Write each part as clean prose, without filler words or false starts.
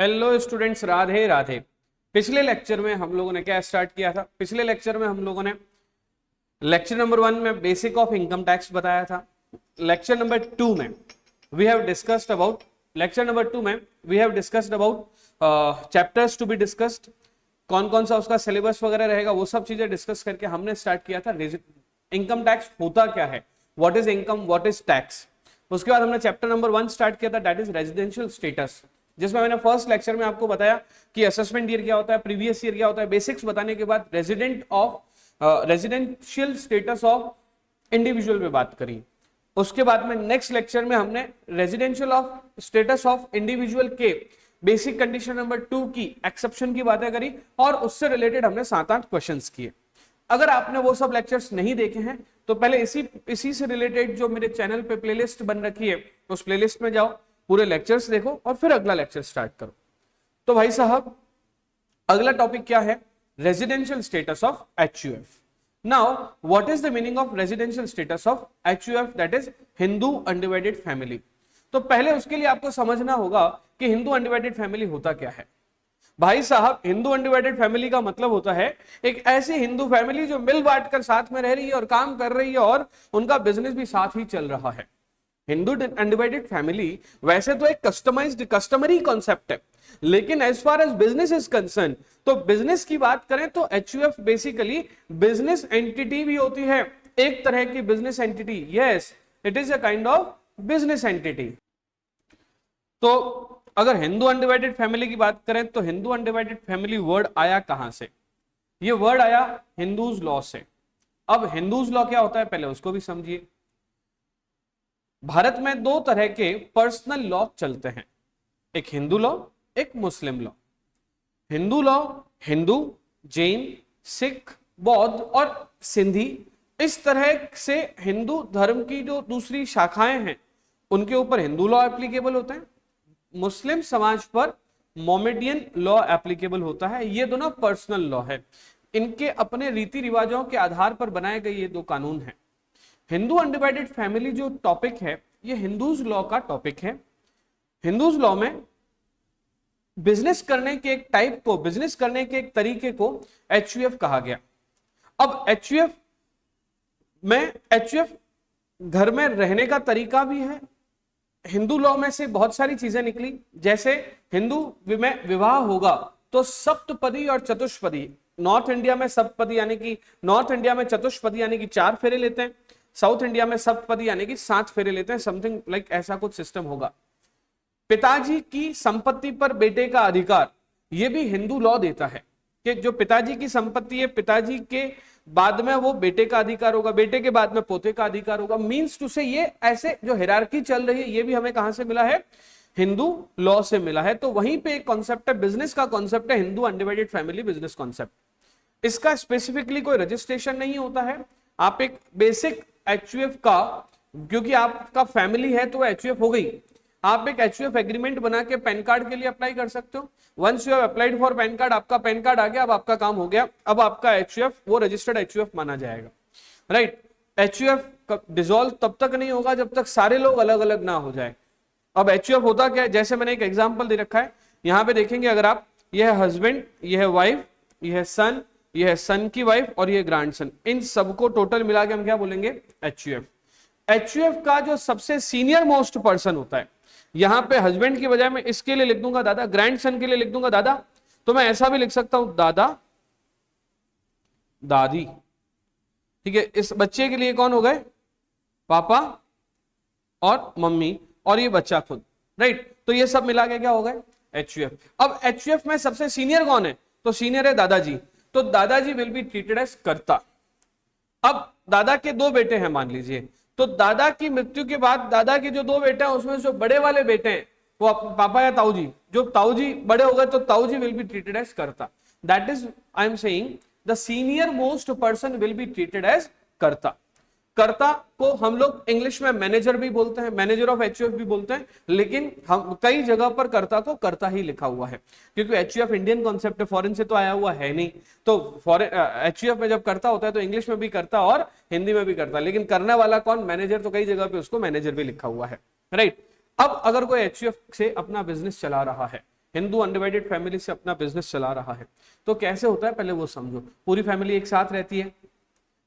Hello students, Radhe Radhe. पिछले lecture में हम लोगों ने क्या स्टार्ट किया था? पिछले लेक्चर में हम लोगों ने लेक्चर नंबर 1 में बेसिक ऑफ इनकम टैक्स बताया था। लेक्चर नंबर 2 में we have discussed about chapters to be discussed, कौन कौन सा उसका सिलेबस वगैरह रहेगा, वो सब चीजें डिस्कस करके हमने स्टार्ट किया था इनकम टैक्स होता क्या है, what is income, what is tax. उसके बाद हमने चैप्टर नंबर 1 स्टार्ट किया था, दैट इज रेजिडेंशियल स्टेटस, जिसमें मैंने फर्स्ट लेक्चर में आपको बताया कि असेसमेंट ईयर क्या होता है, प्रीवियस ईयर क्या होता है। बेसिक्स बताने के बाद रेजिडेंशियल स्टेटस ऑफ इंडिविजुअल पे बात करी। उसके बाद में नेक्स्ट लेक्चर में हमने residential of status of individual के बेसिक कंडीशन नंबर 2 की एक्सेप्शन की बातें करी और उससे रिलेटेड हमने 7-8 क्वेश्चंस किए। अगर आपने वो सब लेक्चर्स नहीं देखे हैं तो पहले इसी से रिलेटेड जो मेरे चैनल पे प्लेलिस्ट बन रखी है उस प्लेलिस्ट में जाओ, पूरे लेक्चर्स देखो और फिर अगला लेक्चर स्टार्ट करो। तो भाई साहब, अगला टॉपिक क्या है? Residential status of HUF। Now what is the meaning of residential status of HUF, that is Hindu undivided family. तो पहले उसके लिए आपको समझना होगा कि हिंदू अनडिवाइडेड फैमिली होता क्या है। भाई साहब, हिंदू अनडिवाइडेड फैमिली का मतलब होता है एक ऐसी हिंदू फैमिली जो मिल बांट कर साथ में रह रही है और काम कर रही है और उनका बिजनेस भी साथ ही चल रहा है। हिंदू अनडिवाइडेड फैमिली वैसे तो एक कस्टमरी कॉन्सेप्ट है, लेकिन as far as business is concern, तो बिजनेस की बात करें तो HUF बेसिकली बिजनेस एंटिटी भी होती है, एक तरह की business entity. Yes, it is a kind of business entity. तो अगर हिंदू अनडिवाइडेड फैमिली की बात करें तो हिंदू अनडिवाइडेड फैमिली वर्ड आया कहां से? ये वर्ड आया हिंदूज लॉ से। अब हिंदूज लॉ क्या होता है पहले उसको भी समझिए। भारत में 2 तरह के पर्सनल लॉ चलते हैं, एक हिंदू लॉ, एक मुस्लिम लॉ। हिंदू लॉ हिंदू, जैन, सिख, बौद्ध और सिंधी, इस तरह से हिंदू धर्म की जो दूसरी शाखाएं हैं उनके ऊपर हिंदू लॉ एप्लीकेबल होते हैं। मुस्लिम समाज पर मोमेडियन लॉ एप्लीकेबल होता है। ये दोनों पर्सनल लॉ है, इनके अपने रीति रिवाजों के आधार पर बनाए गए ये 2 कानून हैं। हिंदू अनडिवाइडेड फैमिली जो टॉपिक है ये हिंदूज लॉ का टॉपिक है। हिंदूज लॉ में बिजनेस करने के एक टाइप को, बिजनेस करने के एक तरीके को HUF कहा गया। अब HUF घर में रहने का तरीका भी है। हिंदू लॉ में से बहुत सारी चीजें निकली, जैसे हिंदू में विवाह होगा तो सप्तपदी और चतुष्पदी। नॉर्थ इंडिया में सप्तपदी यानी कि चतुष्पदी यानी कि 4 फेरे लेते हैं, साउथ इंडिया में सप्तपदी यानी कि 7 फेरे लेते हैं, समथिंग लाइक ऐसा कुछ सिस्टम होगा। पिताजी की संपत्ति पर बेटे का अधिकार, यह भी हिंदू लॉ देता है कि जो पिताजी की संपत्ति है, पिताजी के बाद में वो बेटे का अधिकार होगा, बेटे के बाद में पोते का अधिकार होगा। मींस टू से ये ऐसे जो हिरार्की चल रही है ये भी हमें कहां से मिला है? हिंदू लॉ से मिला है। तो वहीं पे एक कॉन्सेप्ट है, बिजनेस का कॉन्सेप्ट है Hindu undivided family business concept. इसका स्पेसिफिकली कोई रजिस्ट्रेशन नहीं होता है। आप एक बेसिक HUF का, क्योंकि आपका फैमिली है तो HUF हो गई, आप एक HUF एग्रीमेंट बना के पैन कार्ड के लिए अप्लाई कर सकते हो। Once you have applied for PAN card, आपका पैन कार्ड आ गया, अब आपका काम हो गया। अब आपका HUF वो रजिस्टर्ड HUF माना जाएगा, राइट। HUF डिसॉल्व तब तक नहीं होगा जब तक सारे लोग अलग अलग ना हो जाए। अब HUF होता क्या है? जैसे मैंने एक एग्जाम्पल दे रखा है, यहां पे देखेंगे अगर आप, यह है हस्बैंड, यह है वाइफ, यह है सन, यह है सन की वाइफ और यह ग्रैंडसन, इन सबको टोटल मिला के हम क्या बोलेंगे? HUF। HUF का जो सबसे सीनियर मोस्ट पर्सन होता है, यहां पे हस्बैंड की बजाय मैं इसके लिए लिख दूंगा दादा, ग्रैंडसन के लिए लिख दूंगा दादा, तो मैं ऐसा भी लिख सकता हूं दादा दादी, ठीक है। इस बच्चे के लिए कौन हो गए? पापा और मम्मी और ये बच्चा खुद, राइट। तो ये सब मिला के क्या हो गए? HUF। अब HUF में सबसे सीनियर कौन है? तो सीनियर है दादाजी, तो दादाजी विल बी ट्रीटेड एज कर्ता। अब दादा के 2 बेटे हैं मान लीजिए, तो दादा की मृत्यु के बाद दादा के जो 2 बेटे हैं उसमें जो बड़े वाले बेटे हैं वो पापा या ताऊ जी, जो ताऊ जी बड़े हो गए तो ताऊ जी will be treated as karta. That is I am saying the senior most person will be treated as karta. Karta को हम लोग इंग्लिश में मैनेजर भी बोलते हैं, मैनेजर ऑफ HUF भी बोलते हैं, लेकिन हम कई जगह पर कर्ता को कर्ता ही लिखा हुआ है, क्योंकि HUF इंडियन कॉन्सेप्ट है, फॉरेन से तो आया हुआ है नहीं। तो HUF में जब कर्ता होता है तो इंग्लिश में भी कर्ता और हिंदी में भी कर्ता, लेकिन करने वाला कौन? मैनेजर। तो कई जगह पे उसको मैनेजर भी लिखा हुआ है, राइट। अब अगर कोई HUF से अपना बिजनेस चला रहा है, हिंदू अनडिवाइडेड फैमिली से अपना बिजनेस चला रहा है, तो कैसे होता है पहले वो समझो। पूरी फैमिली एक साथ रहती है,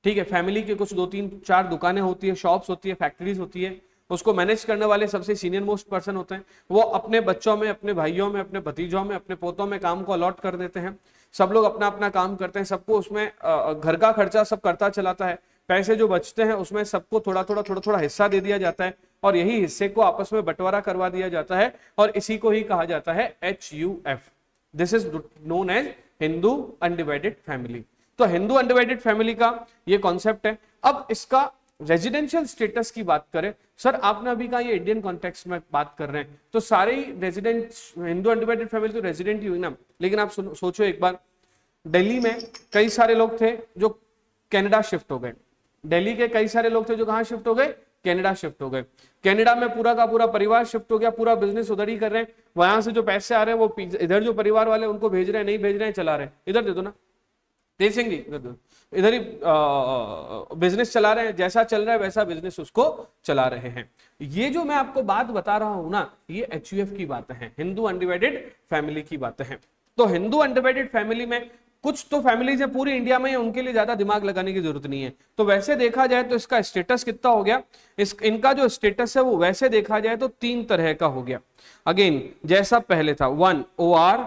ठीक है, फैमिली के कुछ 2-3-4 दुकानें होती है, शॉप्स होती है, फैक्ट्रीज होती है, उसको मैनेज करने वाले सबसे सीनियर मोस्ट पर्सन होते हैं, वो अपने बच्चों में, अपने भाइयों में, अपने भतीजों में, अपने पोतों में काम को अलॉट कर देते हैं। सब लोग अपना अपना काम करते हैं, सबको उसमें घर का खर्चा सब करता चलाता है, पैसे जो बचते हैं उसमें सबको थोड़ा थोड़ा हिस्सा दे दिया जाता है, और यही हिस्से को आपस में बंटवारा करवा दिया जाता है, और इसी को ही कहा जाता है HUF। This is known as Hindu undivided family. तो हिंदू अनडिवाइडेड फैमिली का ये कॉन्सेप्ट है। अब इसका रेजिडेंशियल स्टेटस की बात करें, सर आपने अभी कहा ये इंडियन कॉन्टेक्स्ट में बात कर रहे हैं, तो सारे रेजिडेंट हिंदू अनडिवाइडेड फैमिली तो रेजिडेंट ही हुई ना, लेकिन आप सोचो एक बार, दिल्ली में कई सारे लोग थे जो कनाडा शिफ्ट हो गए, दिल्ली के कई सारे लोग थे जो कहां शिफ्ट हो गए, कनाडा शिफ्ट हो गए, कनाडा में पूरा का पूरा परिवार शिफ्ट हो गया, पूरा बिजनेस उधर ही कर रहे हैं, वहां से जो पैसे आ रहे हैं वो इधर जो परिवार वाले उनको भेज रहे हैं, नहीं भेज रहे हैं, चला रहे हैं, इधर दे दो ना, तेज सिंह जी इधर ही बिजनेस चला रहे हैं, जैसा चल रहा है वैसा बिजनेस उसको चला रहे हैं। ये जो मैं आपको बात बता रहा हूं ना, ये HUF की बातें हैं, हिंदू अनडिवाइडेड फैमिली की बातें हैं। तो हिंदू अनडिवाइडेड फैमिली में कुछ तो फैमिलीज है पूरी इंडिया में, उनके लिए ज्यादा दिमाग लगाने की जरूरत नहीं है। तो वैसे देखा जाए तो इसका स्टेटस कितना हो गया, इनका जो स्टेटस है वो वैसे देखा जाए तो 3 तरह का हो गया। अगेन जैसा पहले था, 1 OR,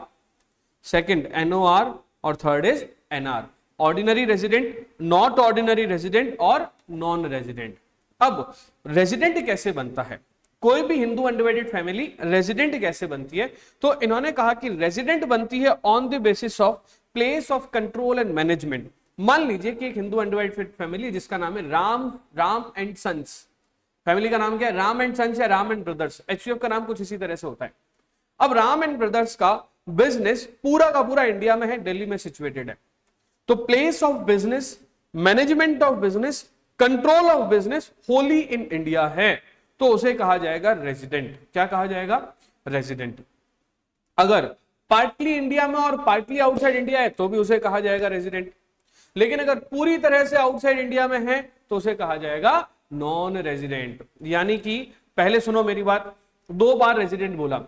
सेकंड NOR और third is NR, ordinary resident, not ordinary resident और नॉन रेजिडेंट। अब रेजिडेंट कैसे बनता है, कोई भी हिंदू अनडिवाइडेड फैमिली रेजिडेंट कैसे बनती है, तो इन्होंने कहा कि रेजिडेंट बनती है on the basis of place of control and management. मान लीजिए कि एक हिंदू अनडिवाइडेड फैमिली जिसका नाम है राम एंड सन्स, फैमिली का नाम क्या है, राम एंड सन्स या राम एंड ब्रदर्स, HUF का नाम कुछ इसी तरह से होता है। अब राम एंड ब्रदर्स का बिजनेस पूरा का पूरा इंडिया में है, दिल्ली में सिचुएटेड है, तो place of business, management of business, control of business Holi in India है, तो उसे कहा जाएगा रेजिडेंट। क्या कहा जाएगा, रेजिडेंट। अगर पार्टली इंडिया में और पार्टली आउटसाइड इंडिया है तो भी उसे कहा जाएगा रेजिडेंट, लेकिन अगर पूरी तरह से आउटसाइड इंडिया में है तो उसे कहा जाएगा नॉन रेजिडेंट। यानी कि पहले सुनो मेरी बात, 2 बार रेजिडेंट बोला,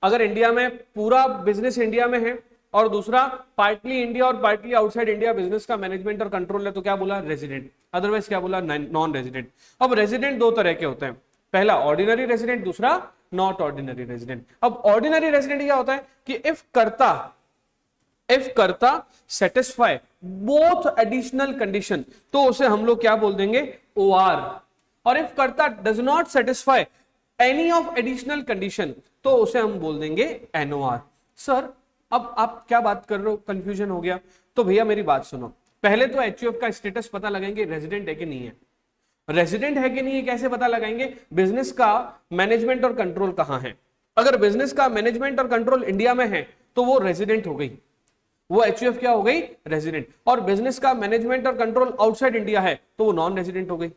अगर इंडिया में पूरा बिजनेस इंडिया में है और दूसरा पार्टली इंडिया और पार्टली आउटसाइड इंडिया बिजनेस का मैनेजमेंट और कंट्रोल है, तो क्या बोला, रेजिडेंट, अदरवाइज क्या बोला, नॉन रेजिडेंट। अब रेजिडेंट 2 तरह के होते हैं, पहला ऑर्डिनरी रेजिडेंट, दूसरा नॉट ऑर्डिनरी रेजिडेंट। अब ऑर्डिनरी रेजिडेंट क्या होता है कि इफ करता सेटिस्फाई बोथ एडिशनल कंडीशन, तो उसे हम लोग क्या बोल देंगे, OR। और इफ करता does not satisfy any of additional condition, तो उसे हम बोल देंगे NOR। सर अब आप क्या बात कर रहे हो, कंफ्यूजन हो गया, तो भैया मेरी बात सुनो, पहले तो HUF का स्टेटस पता लगाएंगे, रेजिडेंट है कि नहीं है। रेजिडेंट है कि नहीं है कैसे पता लगाएंगे, बिजनेस का मैनेजमेंट और कंट्रोल कहां है, अगर बिजनेस का मैनेजमेंट और कंट्रोल इंडिया में है तो वो रेजिडेंट हो गई, वो HUF क्या हो गई, रेजिडेंट। और बिजनेस का मैनेजमेंट और कंट्रोल आउटसाइड इंडिया है तो वो नॉन रेजिडेंट हो गई।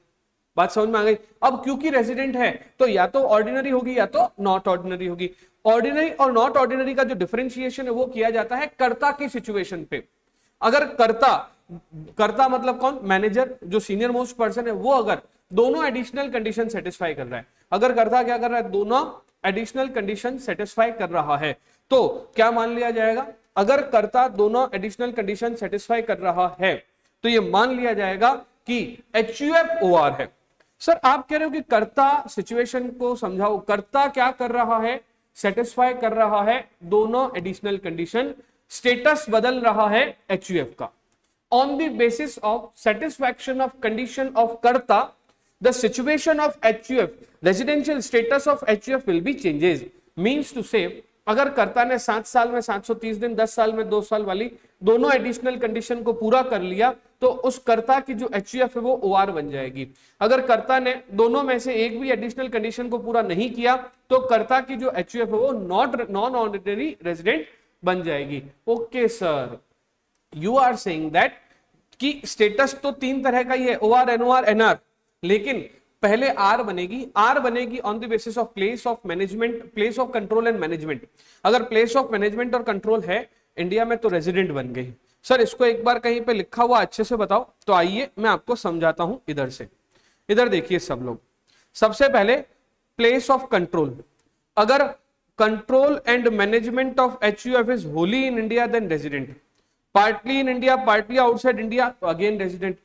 बात समझ में आ गई। अब क्योंकि रेजिडेंट है तो या तो ऑर्डिनरी होगी या तो नॉट ऑर्डिनरी होगी। ऑर्डिनरी और नॉट ऑर्डिनरी का जो डिफरेंशिएशन है वो किया जाता है कर्ता की सिचुएशन पे। अगर कर्ता मतलब कौन, मैनेजर, जो सीनियर मोस्ट पर्सन है, वो अगर दोनों एडिशनल कंडीशन सेटिस्फाई कर रहा है, अगर कर्ता क्या कर रहा है, दोनों एडिशनल कंडीशन सेटिस्फाई कर रहा है, तो क्या मान लिया जाएगा, अगर कर्ता दोनों एडिशनल कंडीशन सेटिस्फाई कर रहा है तो ये मान लिया जाएगा कि HUF OR है। सर आप कह रहे हो कि कर्ता सिचुएशन को समझाओ, कर्ता क्या कर रहा है, सेटिस्फाई कर रहा है दोनों एडिशनल कंडीशन, स्टेटस बदल रहा है HUF का। On the basis of satisfaction of condition of karta, the situation of HUF, residential status of HUF will be changes. Means to say, अगर कर्ता ने 7 साल में 730 दिन, 10 साल में 2 साल वाली दोनों एडिशनल कंडीशन को पूरा कर लिया तो उस कर्ता की जो HUF है वो OR बन जाएगी। अगर कर्ता ने दोनों में से एक भी एडिशनल कंडीशन को पूरा नहीं किया तो कर्ता की जो HUF है वो नॉन ऑर्डिनरी रेजिडेंट बन जाएगी। Okay sir, you are saying that कि स्टेटस तो 3 तरह का ही है, OR, NOR, NR, लेकिन पहले R बनेगी on the basis of place of management, place of control and management. अगर प्लेस ऑफ मैनेजमेंट और कंट्रोल है इंडिया में तो रेजिडेंट बन गई। सर इसको एक बार कहीं पे लिखा हुआ अच्छे से बताओ, तो आइए मैं आपको समझाता हूं इधर से। इधर देखिए सब लोग, सबसे पहले प्लेस ऑफ कंट्रोल, अगर control and management of HUF is wholly in India then resident, partly in India partly outside India तो again resident,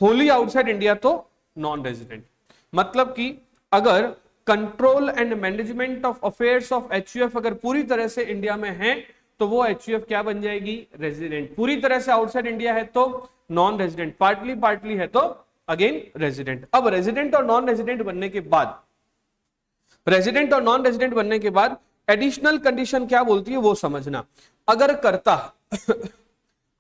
wholly outside India तो नॉन रेजिडेंट। मतलब कि अगर control and management of affairs of HUF अगर पूरी तरह से India में है तो वो HUF क्या बन जाएगी, रेजिडेंट। पूरी तरह से आउटसाइड इंडिया है तो नॉन रेजिडेंट, पार्टली पार्टली है तो अगेन रेजिडेंट। अब रेजिडेंट और नॉन रेजिडेंट बनने के बाद, रेजिडेंट और नॉन रेजिडेंट बनने के बाद एडिशनल कंडीशन क्या बोलती है वो समझना। अगर कर्ता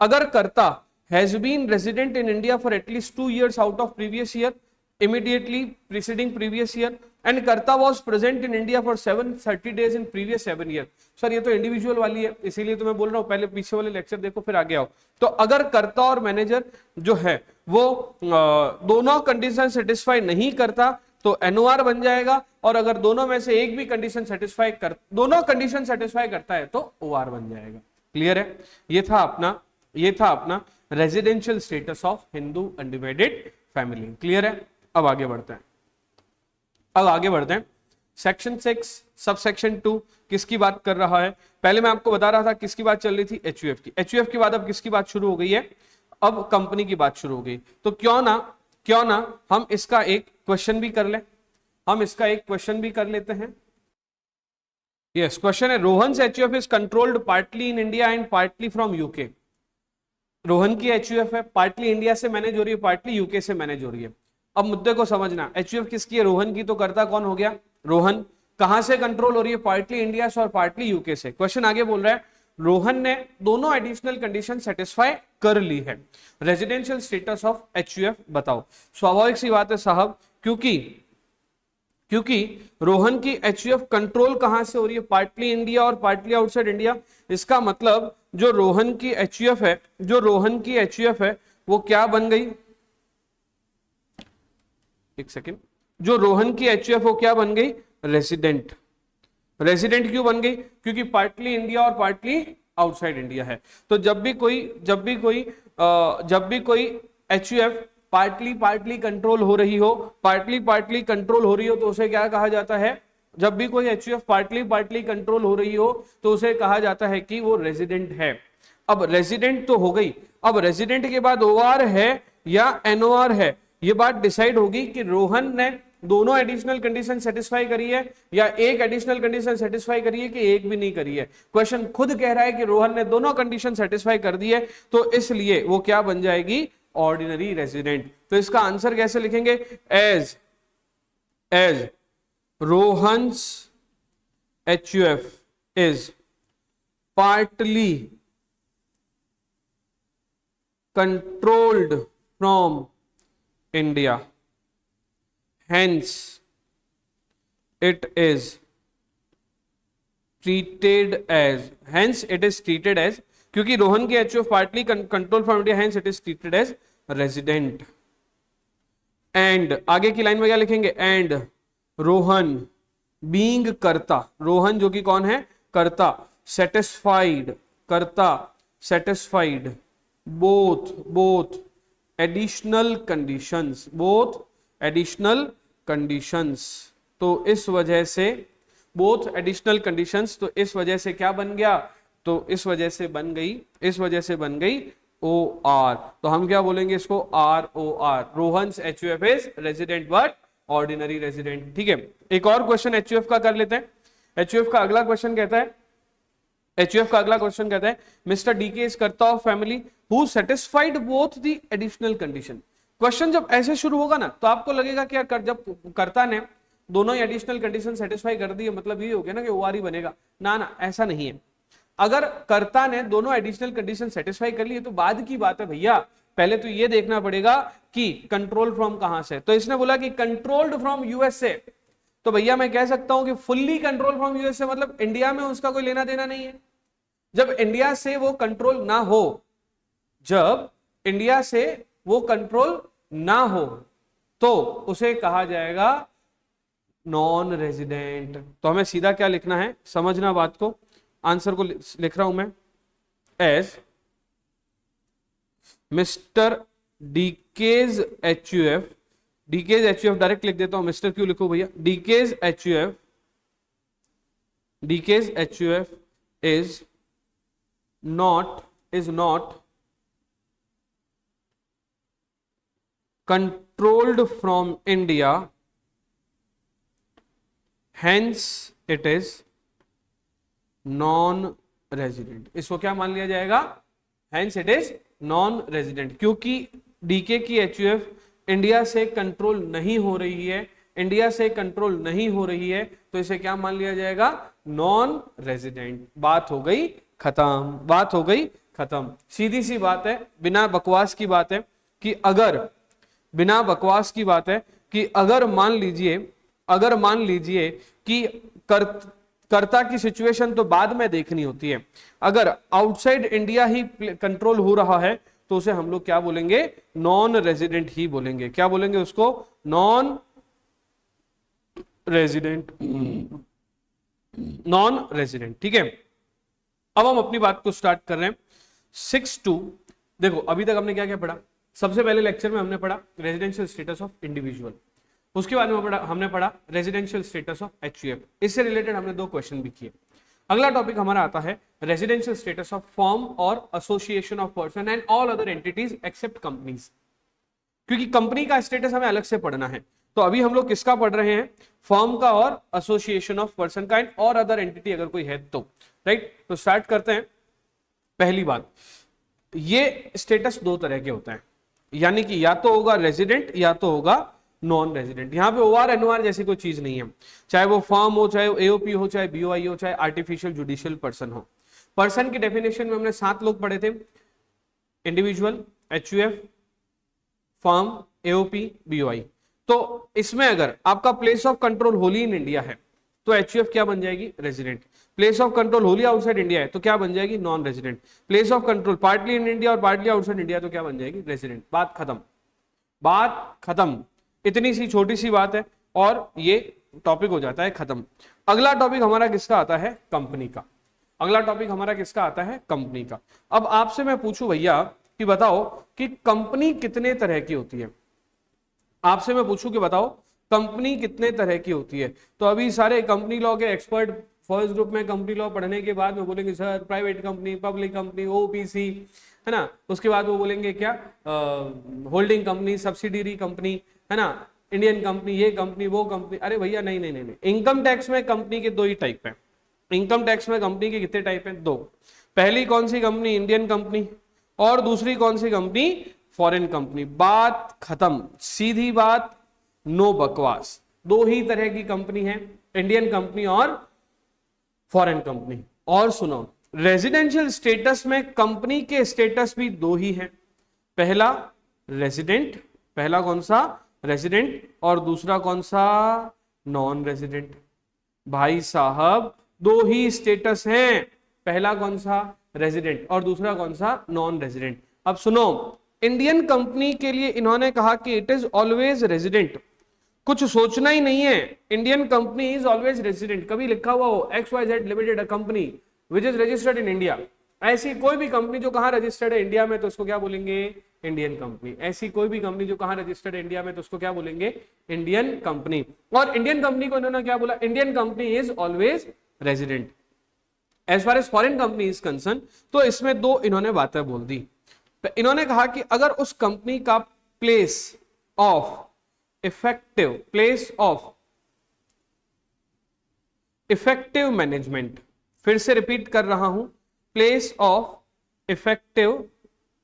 अगर कर्ता has been resident in India for at least 2 years out of previous year, immediately preceding previous year, and कर्ता was present in India for 730 days in previous 7 year। Sir ये तो इंडिविजुअल वाली है, इसीलिए तो मैं बोल रहा हूँ पहले पीछे वाले लेक्चर देखो फिर आगे आओ। तो अगर कर्ता और मैनेजर जो है वो दोनों कंडीशन सेटिस्फाई नहीं करता तो NOR बन जाएगा, और अगर दोनों में से एक भी कंडीशन सेटिस्फाई कर, दोनों कंडीशन सेटिस्फाई करता है तो OR बन जाएगा। क्लियर है? ये था अपना residential status of Hindu undivided family. Clear है? अब आगे बढ़ते हैं। सेक्शन 6 सब सेक्शन 2 किसकी बात कर रहा है? पहले मैं आपको बता रहा था किसकी बात चल रही थी, HUF की। HUF के बाद अब किसकी बात शुरू हो गई है, अब कंपनी की बात शुरू हो गई। तो क्यों ना हम इसका एक क्वेश्चन भी कर लेते हैं। यस, क्वेश्चन है Rohan's HUF is controlled partly in India and partly from UK. Rohan की HUF है, पार्टली इंडिया से मैनेज हो रही है, पार्टली यूके से मैनेज हो रही है। अब मुद्दे को समझना, HUF किसकी है, रोहन की, तो करता कौन हो गया, रोहन। कहां से कंट्रोल हो रही है, पार्टली इंडिया से और पार्टली यूके से। क्वेश्चन आगे बोल रहा है रोहन ने दोनों एडिशनल कंडीशन सेटिस्फाई कर ली है, रेजिडेंशियल स्टेटस ऑफ HUF बताओ। स्वाभाविक सी बात है साहब, क्योंकि रोहन की HUF कंट्रोल कहां से हो रही है, पार्टली इंडिया और पार्टली आउटसाइड इंडिया। इसका मतलब जो रोहन की HUF है वो क्या बन गई, एक सेकेंड, जो रोहन की HUF वो क्या बन गई, रेजिडेंट। रेजिडेंट क्यों बन गई, क्योंकि पार्टली इंडिया और पार्टली आउटसाइड इंडिया है। तो जब भी कोई HUF पार्टली कंट्रोल हो रही हो, तो उसे क्या कहा जाता है, जब भी कोई HUF पार्टली कंट्रोल हो रही हो तो उसे कहा जाता है कि वो रेजिडेंट है। अब रेजिडेंट तो हो गई, अब रेजिडेंट के बाद OR है या NOR है, ये बात डिसाइड होगी कि रोहन ने दोनों एडिशनल कंडीशन सेटिस्फाई करी है या एक एडिशनल कंडीशन सेटिस्फाई करी है कि एक भी नहीं करी है। क्वेश्चन खुद कह रहा है कि रोहन ने दोनों कंडीशन सेटिस्फाई कर दी है, तो इसलिए वो क्या बन जाएगी, ऑर्डिनरी रेजिडेंट। तो इसका आंसर कैसे लिखेंगे, as Rohan's HUF is partly controlled from India, hence it is treated as, क्योंकि रोहन की HUF partly controlled from India, hence it is treated as resident। And आगे की लाइन में क्या लिखेंगे, एंड रोहन बीइंग कर्ता, रोहन जो कि कौन है, कर्ता, सेटिस्फाइड बोथ एडिशनल कंडीशंस, तो इस वजह से बोथ एडिशनल कंडीशंस, तो इस वजह से क्या बन गया, तो इस वजह से बन गई OR। तो हम क्या बोलेंगे इसको, ROR, Rohan's HUF is resident but ordinary resident. ठीक है, एक और क्वेश्चन HUF का कर लेते हैं। HUF का अगला क्वेश्चन कहता है मिस्टर DK इज कर्ता of family who satisfied both the additional condition. Question जब ऐसे शुरू होगा ना तो आपको लगेगा कि यार जब कर्ता ने दोनों ही एडिशनल कंडीशन सेटिस्फाई कर दी है, मतलब ये हो गया ना कि OR ही बनेगा। ना, ऐसा नहीं है। अगर कर्ता ने दोनों एडिशनल कंडीशन सेटिस्फाई कर ली है तो बाद की बात है भैया, पहले तो ये देखना पड़ेगा कि कंट्रोल फ्रॉम कहां से। तो इसने बोला कि कंट्रोल्ड फ्रॉम USA, तो भैया मैं कह सकता हूं कि फुल्ली कंट्रोल फ्रॉम USA, मतलब इंडिया में उसका कोई लेना देना नहीं है। जब इंडिया से वो कंट्रोल ना हो, तो उसे कहा जाएगा नॉन रेजिडेंट। तो हमें सीधा क्या लिखना है, समझना बात को, आंसर को लिख रहा हूं मैं, as mister DK's HUF direct लिख देता हूं, मिस्टर क्यों लिखो भैया, DK's HUF DK's HUF is not controlled from India, hence it is non resident. इसको क्या मान लिया जाएगा? Hence it is non resident, क्योंकि डीके की एचयूएफ इंडिया से कंट्रोल नहीं हो रही है, इंडिया से कंट्रोल नहीं हो रही है, तो इसे क्या मान लिया जाएगा? Non resident. बात हो गई खत्म, बात हो गई खत्म। सीधी सी बात है, बिना बकवास की बात है कि बिना बकवास की बात है कि अगर मान लीजिए कि कर्ता की सिचुएशन तो बाद में देखनी होती है, अगर आउटसाइड इंडिया ही कंट्रोल हो रहा है तो उसे हम लोग क्या बोलेंगे? नॉन रेजिडेंट ही बोलेंगे। क्या बोलेंगे उसको? Non resident, non resident. ठीक है, अब हम अपनी बात को स्टार्ट कर रहे हैं। 6.2 देखो, अभी तक हमने क्या क्या पढ़ा? सबसे पहले लेक्चर में हमने पढ़ा रेजिडेंशियल स्टेटस ऑफ इंडिविजुअल, उसके बाद में हमने पढ़ा रेजिडेंशियल स्टेटस ऑफ एचयूएफ। इससे रिलेटेड हमने 2 क्वेश्चन भी किए। अगला टॉपिक हमारा आता है रेजिडेंशियल स्टेटस ऑफ फर्म और association of person and all other entities except companies, क्योंकि कंपनी का स्टेटस हमें अलग से पढ़ना है। तो अभी हम लोग किसका पढ़ रहे हैं? फर्म का और एसोसिएशन ऑफ पर्सन का एंड और अदर एंटिटी अगर कोई है तो। राइट, तो स्टार्ट करते हैं। पहली बात, ये स्टेटस 2 तरह के होता है, यानी कि या तो होगा रेजिडेंट या तो होगा नॉन रेजिडेंट। यहां पे ओआर एनओआर जैसी कोई चीज नहीं है, चाहे वो फर्म हो, चाहे एओपी हो, चाहे बीओआई हो, चाहे आर्टिफिशियल जुडिशियल पर्सन हो। पर्सन की डेफिनेशन में हमने 7 लोग पढ़े थे, individual, HUF, firm, AOP, BOI. तो इसमें अगर आपका place of control Holi in India है तो एचयूएफ क्या बन जाएगी? Resident. Place of control Holi outside India है तो क्या बन जाएगी? Non resident. Place of control partly in India और पार्टली आउटसाइड इंडिया तो क्या बन जाएगी? रेजिडेंट। बात खत्म, बात खत्म। इतनी सी छोटी सी बात है और ये टॉपिक हो जाता है खत्म। अगला टॉपिक हमारा किसका आता है? कंपनी का। अगला टॉपिक हमारा किसका आता है? कंपनी का। अब आपसे मैं पूछूं भैया कि बताओ कि कंपनी कितने तरह की होती है? आपसे मैं पूछूं कि बताओ कंपनी कितने तरह की होती है? तो अभी सारे कंपनी लॉ के एक्सपर्ट फर्स्ट ग्रुप में कंपनी लॉ पढ़ने के बाद में बोलेंगे sir private company, public company, OPC, है ना। उसके बाद वो बोलेंगे क्या? होल्डिंग कंपनी, सब्सिडरी कंपनी, है ना, इंडियन कंपनी, ये कंपनी, वो कंपनी। अरे भैया नहीं नहीं नहीं, इनकम टैक्स में कंपनी के 2 ही टाइप है। इनकम टैक्स में कंपनी के कितने टाइप हैं? 2। पहली कौन सी कंपनी? Indian company. और दूसरी कौन सी कंपनी? Foreign company. बात खत्म, सीधी बात, नो बकवास। 2 ही तरह की कंपनी है, इंडियन कंपनी और फॉरेन कंपनी। और सुनो, रेजिडेंशियल स्टेटस में कंपनी के स्टेटस भी 2 ही हैं। पहला रेजिडेंट, पहला कौन सा? रेजिडेंट, और दूसरा कौन सा? Non resident. भाई साहब 2 ही स्टेटस हैं, पहला कौन सा? रेजिडेंट, और दूसरा कौन सा? Non resident. अब सुनो, इंडियन कंपनी के लिए इन्होंने कहा कि इट इज ऑलवेज रेजिडेंट। कुछ सोचना ही नहीं है, Indian company is always resident. कभी लिखा हुआ हो XYZ limited, a company which is registered in India, ऐसी कोई भी कंपनी जो कहां रजिस्टर्ड है? इंडिया में, तो उसको क्या बोलेंगे? Indian company. ऐसी कोई भी कंपनी जो कहां रजिस्टर्ड है? इंडिया में, तो उसको क्या बोलेंगे? Indian company. और इंडियन कंपनी को इन्होंने क्या बोला? Indian company is always resident. As far as foreign company is concern, तो इसमें 2 इन्होंने बातें बोल दी। इन्होंने कहा कि अगर उस कंपनी का प्लेस ऑफ इफेक्टिव मैनेजमेंट, फिर से रिपीट कर रहा हूं, प्लेस ऑफ इफेक्टिव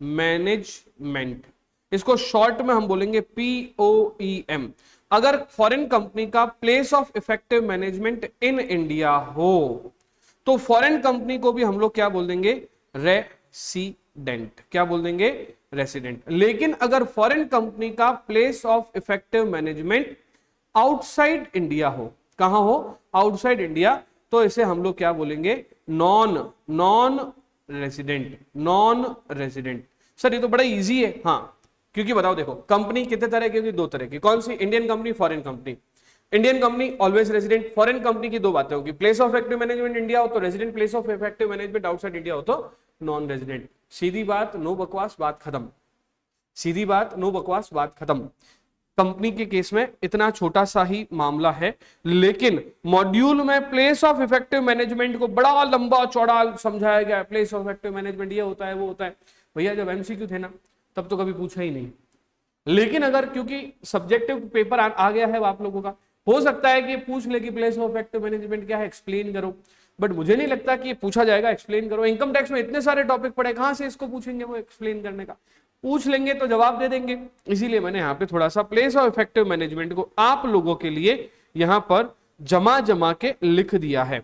मैनेजमेंट, इसको शॉर्ट में हम बोलेंगे POEM। अगर फॉरेन कंपनी का place of effective management in India हो तो फॉरेन कंपनी को भी हम लोग क्या बोल देंगे? रेसिडेंट। क्या बोल देंगे? रेसिडेंट। लेकिन अगर फॉरेन कंपनी का place of effective management outside India हो, कहां हो? आउटसाइड इंडिया, तो इसे हम लोग क्या बोलेंगे? Non resident. Non resident. Sir ये तो बड़ा इजी है। हाँ, क्योंकि बताओ देखो, कंपनी कितने तरह की होगी? 2 तरह की। कौन सी? Indian company, foreign company. Indian company always resident, foreign company की 2 बातें होगी, place of effective management India हो तो resident, place of effective management outside India हो तो नॉन रेजिडेंट। सीधी बात, नो बकवास, बात खत्म। सीधी बात, नो बकवास, बात खत्म। कंपनी के केस में इतना छोटा सा ही मामला है, लेकिन मॉड्यूल में प्लेस ऑफ इफेक्टिव मैनेजमेंट को बड़ा लंबा चौड़ा समझाया गया है। प्लेस ऑफ इफेक्टिव मैनेजमेंट ये होता है, वो होता है। भैया जब एमसीक्यू थे ना तब तो कभी पूछा ही नहीं, लेकिन अगर क्योंकि सब्जेक्टिव पेपर आ गया है आप लोगों का, हो सकता है कि ये पूछ ले कि प्लेस ऑफ इफेक्टिव मैनेजमेंट क्या है, एक्सप्लेन करो, बट मुझे नहीं लगता कि ये पूछा जाएगा एक्सप्लेन करो। इनकम टैक्स में इतने सारे टॉपिक पड़े, कहां से इसको पूछेंगे वो एक्सप्लेन करने का। पूछ लेंगे तो जवाब दे देंगे, इसीलिए मैंने यहाँ पे थोड़ा सा प्लेस ऑफ इफेक्टिव मैनेजमेंट को आप लोगों के लिए यहाँ पर जमा के लिख दिया है।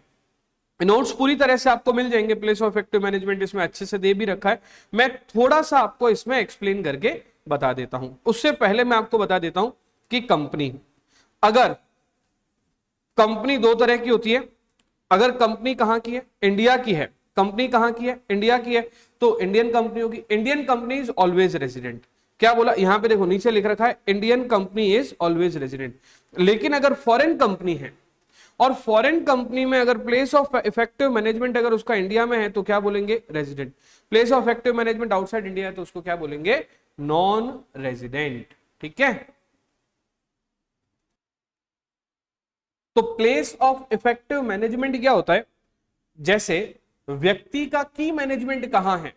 नोट्स पूरी तरह से आपको मिल जाएंगे, प्लेस ऑफ इफेक्टिव मैनेजमेंट इसमें अच्छे से दे भी रखा है। मैं थोड़ा सा आपको इसमें एक्सप्लेन करके बता देता हूं। उससे पहले मैं आपको बता देता हूं कि कंपनी, अगर कंपनी दो तरह की होती है, अगर कंपनी कहां की है, इंडिया की है, कंपनी कहां की है, इंडिया की है, तो इंडियन कंपनी होगी। Indian company is always resident. क्या बोला यहां पे, देखो नीचे लिख रखा है Indian company is always resident. लेकिन अगर फॉरेन कंपनी है और फॉरेन कंपनी में अगर प्लेस ऑफ इफेक्टिव मैनेजमेंट अगर उसका इंडिया में है तो क्या बोलेंगे, resident. Place of effective management outside India है तो उसको क्या बोलेंगे, नॉन रेजिडेंट। ठीक है, तो प्लेस ऑफ इफेक्टिव मैनेजमेंट क्या होता है, जैसे व्यक्ति का की मैनेजमेंट कहां है,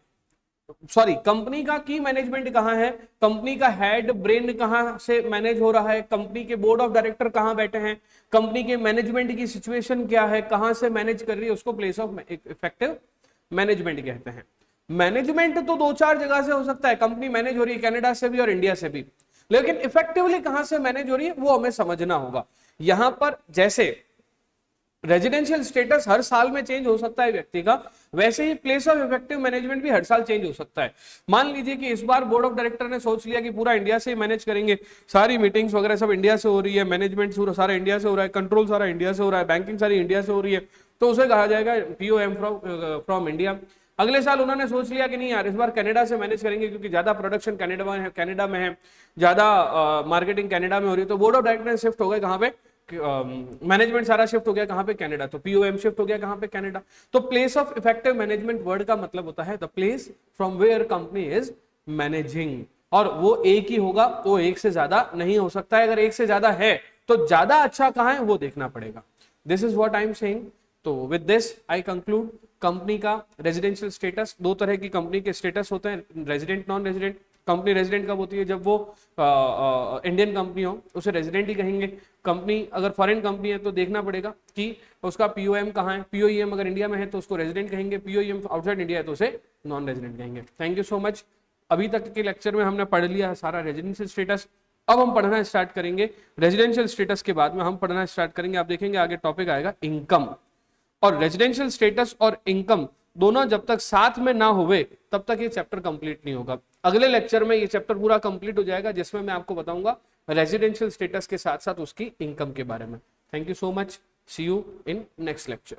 सॉरी कंपनी का की मैनेजमेंट कहां है, कंपनी का हेड ब्रेन कहां से मैनेज हो रहा है, कंपनी के बोर्ड ऑफ डायरेक्टर कहां बैठे हैं, कंपनी के मैनेजमेंट की सिचुएशन क्या है, कहां से मैनेज कर रही है, उसको प्लेस ऑफ इफेक्टिव मैनेजमेंट कहते हैं। मैनेजमेंट तो दो चार जगह से हो सकता है, कंपनी मैनेज हो रही है कनाडा से भी और इंडिया से भी, लेकिन इफेक्टिवली कहां से मैनेज हो रही है वो हमें समझना होगा। यहां पर जैसे रेजिडेंशियल स्टेटस हर साल में चेंज हो सकता है व्यक्ति का, वैसे ही प्लेस ऑफ इफेक्टिव मैनेजमेंट भी हर साल चेंज हो सकता है। मान लीजिए कि इस बार बोर्ड ऑफ डायरेक्टर ने सोच लिया कि पूरा इंडिया से ही मैनेज करेंगे, सारी मीटिंग्स वगैरह सब इंडिया से हो रही है, मैनेजमेंट सारा इंडिया से हो रहा है, कंट्रोल सारा इंडिया से हो रहा है, बैंकिंग सारी इंडिया से हो रही है, तो उसे कहा जाएगा पीओएम फ्रॉम इंडिया। अगले साल उन्होंने सोच लिया कि नहीं यार इस बार कनाडा से मैनेज करेंगे क्योंकि ज्यादा प्रोडक्शन कनाडा में है, ज्यादा मार्केटिंग कनाडा में हो रही है, तो बोर्ड ऑफ डायरेक्टर शिफ्ट हो गए कहां पे, मैनेजमेंट सारा शिफ्ट हो गया कहां पे, कनाडा, तो पीओएम शिफ्ट हो गया कहां पे, कनाडा। तो place of effective management word का मतलब होता है the place from where company is managing, और वो एक ही होगा, वो एक से ज्यादा नहीं हो सकता है। अगर एक से ज्यादा है तो ज्यादा अच्छा कहां है वो देखना पड़ेगा। This is what I am saying. तो with this I conclude company का रेजिडेंशियल स्टेटस, दो तरह की कंपनी के स्टेटस होते हैं, resident non resident. Company resident कब होती है, जब वो इंडियन कंपनी हो, उसे रेजिडेंट ही कहेंगे। कंपनी अगर फॉरेन कंपनी है तो देखना पड़ेगा कि उसका पीओएम कहाँ है, पीओईएम अगर इंडिया में है तो उसको रेजिडेंट कहेंगे, पीओईएम आउटसाइड इंडिया है तो उसे नॉन रेजिडेंट कहेंगे। Thank you so much. अभी तक के लेक्चर में हमने पढ़ लिया है सारा रेजिडेंशियल स्टेटस। अब हम पढ़ना स्टार्ट करेंगे रेजिडेंशियल स्टेटस के बाद में हम पढ़ना स्टार्ट करेंगे, आप देखेंगे आगे टॉपिक आएगा इनकम। और रेजिडेंशियल स्टेटस और इनकम दोनों जब तक साथ में ना हुए तब तक ये चैप्टर कंप्लीट नहीं होगा। अगले लेक्चर में ये चैप्टर पूरा कंप्लीट हो जाएगा जिसमें मैं आपको बताऊंगा रेजिडेंशियल स्टेटस के साथ साथ उसकी इनकम के बारे में। Thank you so much, see you in next lecture.